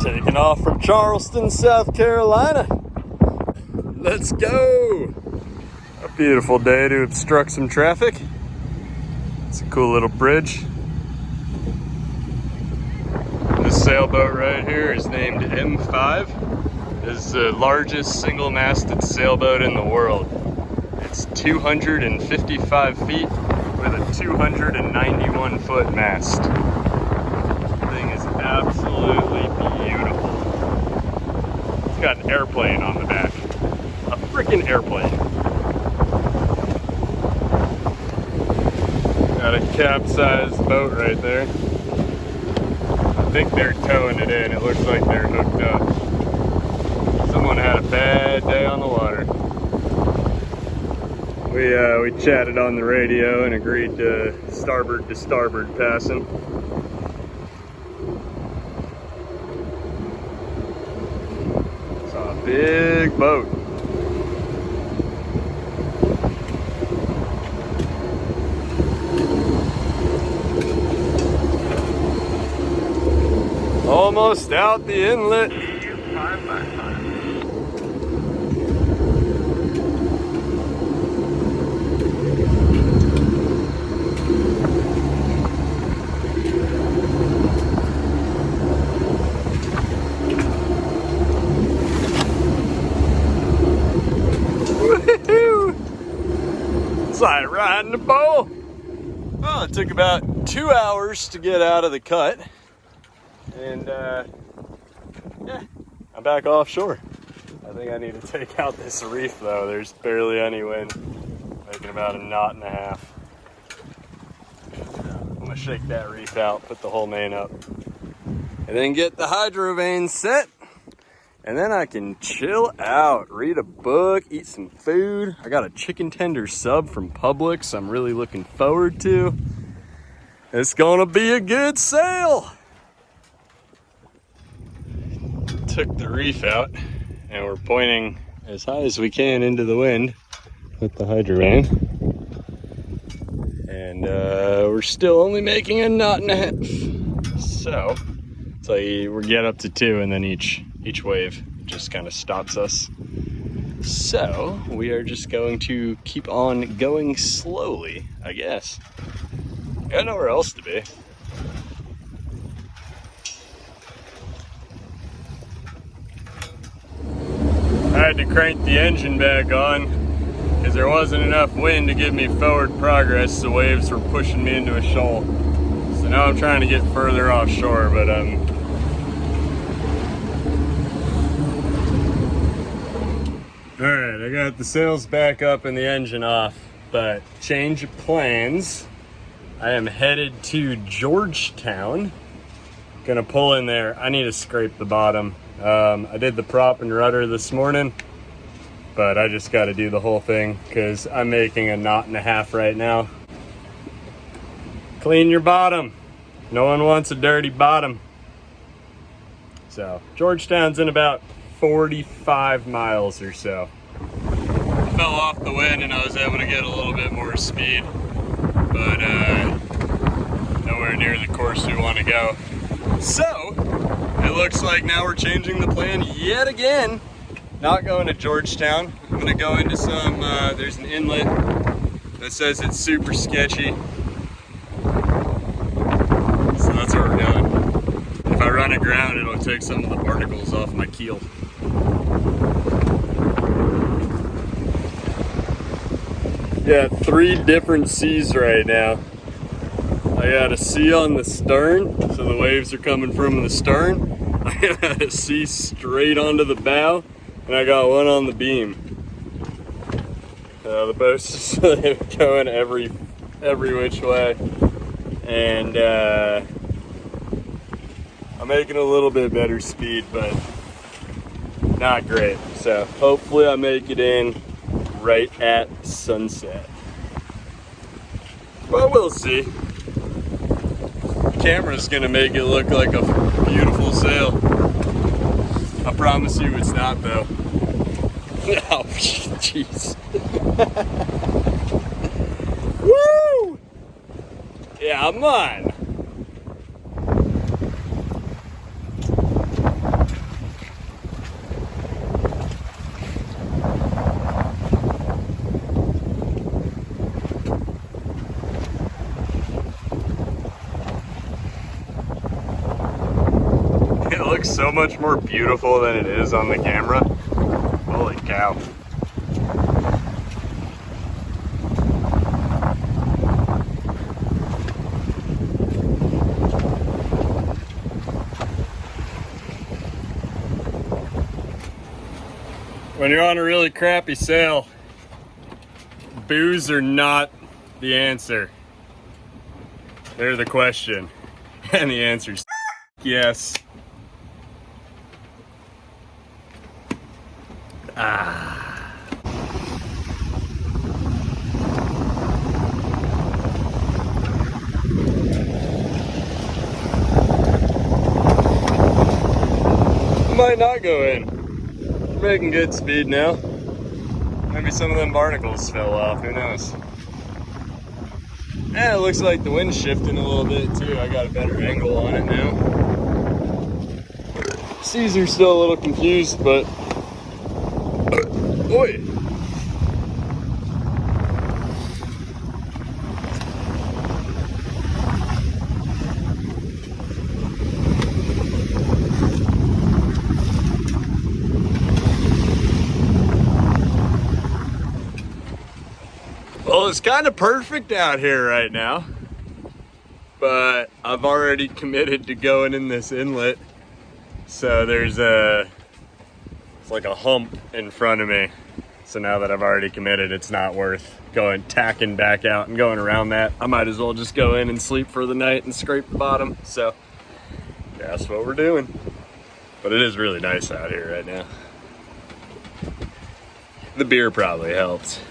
Taking off from Charleston, South Carolina. Let's go. A beautiful day to obstruct some traffic. It's a cool little bridge. This sailboat right here is named M5. It's the largest single-masted sailboat in the world. It's 255 feet with a 291-foot mast. The thing is absolutely beautiful. It's got an airplane on the back. A freaking airplane. Got a capsized boat right there. I think they're towing it in. It looks like they're hooked up. Someone had a bad day on the water. We chatted on the radio and agreed to starboard passing. Saw a big boat. Almost out the inlet. Woohoo! It's like riding a bull. Well, it took about 2 hours to get out of the cut. And yeah, I'm back offshore. I think I need to take out this reef though. There's barely any wind, making about a knot and a half. So I'm gonna shake that reef out, put the whole main up, and then get the hydro vane set. And then I can chill out, read a book, eat some food. I got a chicken tender sub from Publix I'm really looking forward to. It's gonna be a good sail. Took the reef out and we're pointing as high as we can into the wind with the hydro vane. And we're still only making a knot and a half. So it's like we get up to 2 and then each wave just kind of stops us. So we are just going to keep on going slowly, I guess. Got nowhere else to be. I had to crank the engine back on because there wasn't enough wind to give me forward progress. The waves were pushing me into a shoal. So now I'm trying to get further offshore, but alright, I got the sails back up and the engine off, but change of plans. I am headed to Georgetown. Gonna pull in there. I need to scrape the bottom. I did the prop and rudder this morning, but I just got to do the whole thing because I'm making a knot and a half right now. Clean your bottom. No one wants a dirty bottom. So Georgetown's in about 45 miles or so. I fell off the wind and I was able to get a little bit more speed, but nowhere near the course we want to go. So it looks like now we're changing the plan yet again. Not going to Georgetown. I'm gonna go into some, there's an inlet that says it's super sketchy. So that's where we're going. If I run aground, it'll take some of the particles off my keel. Yeah, 3 different seas right now. I got a sea on the stern, so the waves are coming from the stern. I got a sea straight onto the bow, and I got one on the beam. The boat's just going every which way, and I'm making a little bit better speed, but not great. So hopefully I make it in right at sunset, but we'll see. Camera's gonna make it look like a beautiful sail. I promise you it's not though. Oh, jeez. Woo! Yeah, I'm on. looks so much more beautiful than it is on the camera. Holy cow. When you're on a really crappy sail, booze are not the answer. They're the question. And the answer's yes. Might not go in. We're making good speed now. Maybe some of them barnacles fell off, who knows? And it looks like the wind's shifting a little bit too. I got a better angle on it now. Seas are still a little confused, but oi. Well, it's kind of perfect out here right now, but I've already committed to going in this inlet. So there's it's like a hump in front of me. So now that I've already committed, it's not worth tacking back out and going around that. I might as well just go in and sleep for the night and scrape the bottom. So that's what we're doing. But it is really nice out here right now. The beer probably helped.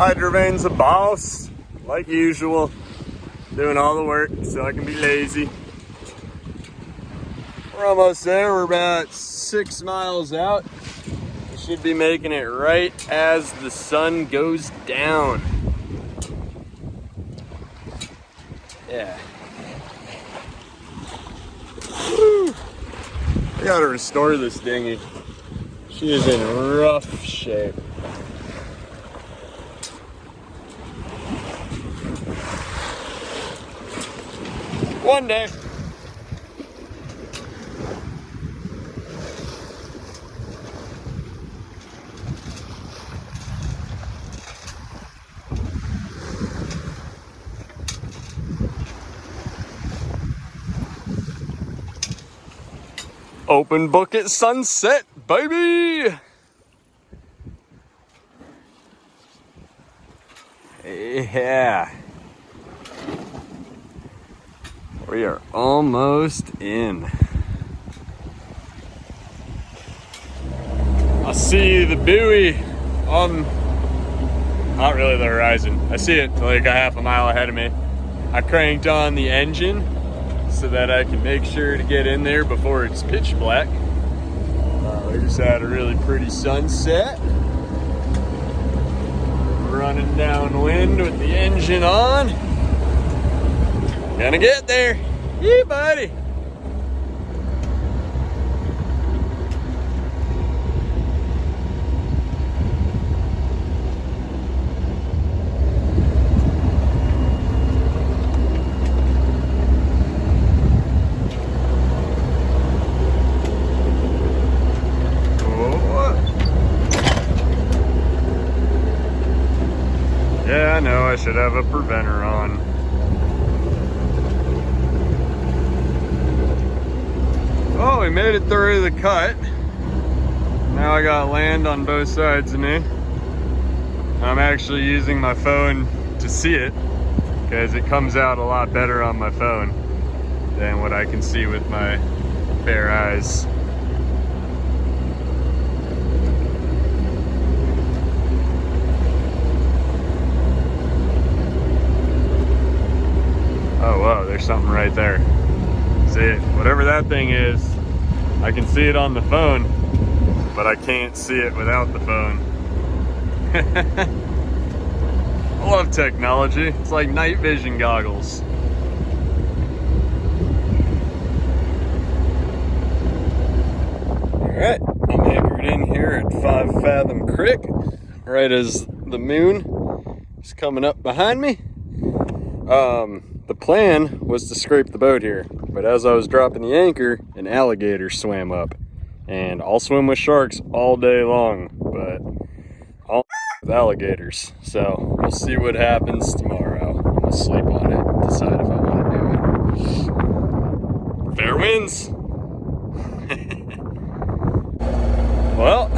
Hydrovane's a boss, like usual, doing all the work so I can be lazy. We're almost there. We're about 6 miles out. We should be making it right as the sun goes down. Yeah. Woo. I gotta restore this dinghy. She is in rough shape. One day. Open book at sunset, baby! Yeah. We are almost in. I see the buoy on, not really the horizon. I see it like a half a mile ahead of me. I cranked on the engine so that I can make sure to get in there before it's pitch black. We just had a really pretty sunset. Running downwind with the engine on. Gonna get there. Yeah, buddy. Yeah, I know I should have a preventer on. Oh, we made it through the cut. Now I got land on both sides of me. I'm actually using my phone to see it because it comes out a lot better on my phone than what I can see with my bare eyes. there's something right there. See, whatever that thing is, I can see it on the phone, but I can't see it without the phone. I love technology. It's like night vision goggles. Alright, I'm anchored in here at 5 Fathom Creek, right as the moon is coming up behind me. The plan was to scrape the boat here, but as I was dropping the anchor, an alligator swam up. And I'll swim with sharks all day long, but I'll with alligators. So we'll see what happens tomorrow. I'm gonna sleep on it, decide if I want to do it. Fair winds. Well,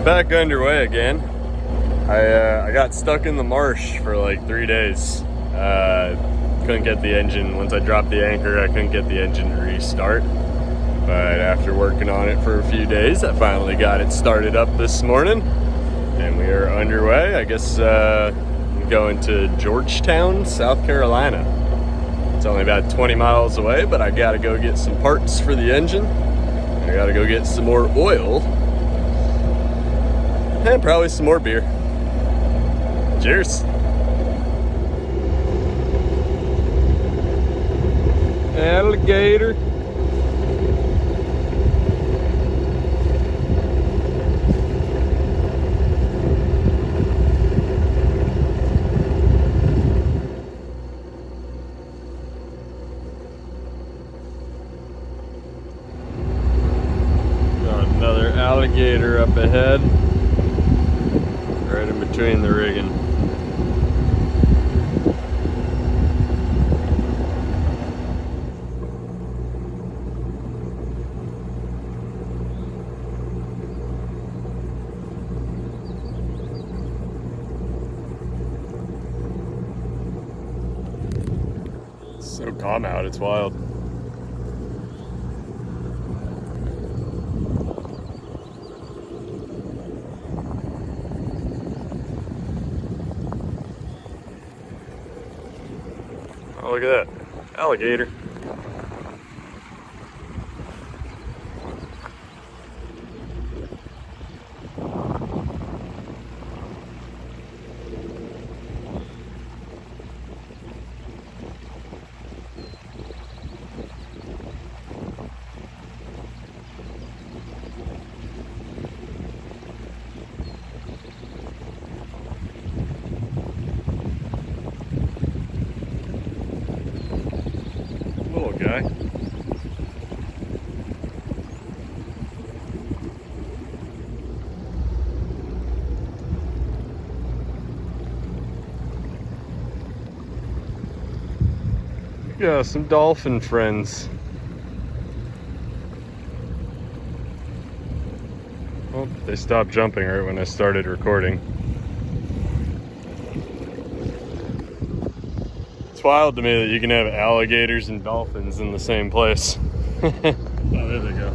back underway again. I got stuck in the marsh for like 3 days. Couldn't get the engine, once I dropped the anchor, I couldn't get the engine to restart. But after working on it for a few days, I finally got it started up this morning. And we are underway. I guess I'm going to Georgetown, South Carolina. It's only about 20 miles away, but I gotta go get some parts for the engine. I gotta go get some more oil. And probably some more beer. Cheers. Alligator. Got another alligator up ahead, right in between the rigging. So calm out, it's wild. Oh, look at that. Alligator. Little guy. Yeah, some dolphin friends. Oh, they stopped jumping right when I started recording. It's wild to me that you can have alligators and dolphins in the same place. Oh, there they go.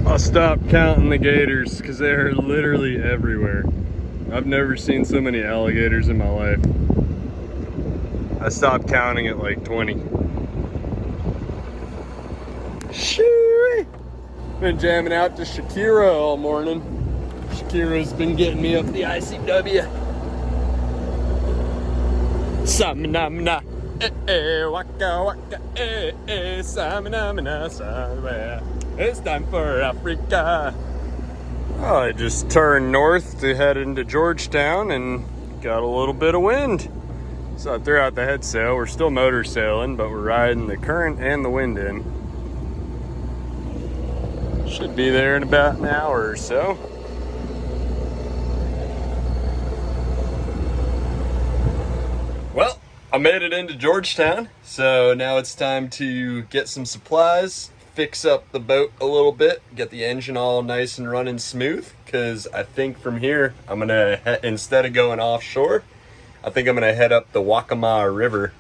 I'll stop counting the gators because they are literally everywhere. I've never seen so many alligators in my life. I stopped counting at like 20. Shoo! Been jamming out to Shakira all morning. Shakira's been getting me up the ICW. Samina, waka waka, samina, samina. It's time for Africa. Oh, I just turned north to head into Georgetown and got a little bit of wind. So I threw out the head sail. We're still motor sailing, but we're riding the current and the wind in. Should be there in about an hour or so. Well, I made it into Georgetown, so now it's time to get some supplies, fix up the boat a little bit, get the engine all nice and running smooth, because I think from here, I'm gonna, instead of going offshore, I think I'm gonna head up the Waccamaw River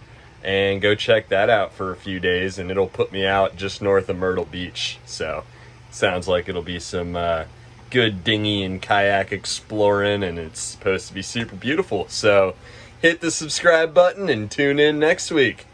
and go check that out for a few days, and it'll put me out just north of Myrtle Beach. So, sounds like it'll be some good dinghy and kayak exploring, and it's supposed to be super beautiful. So, hit the subscribe button and tune in next week.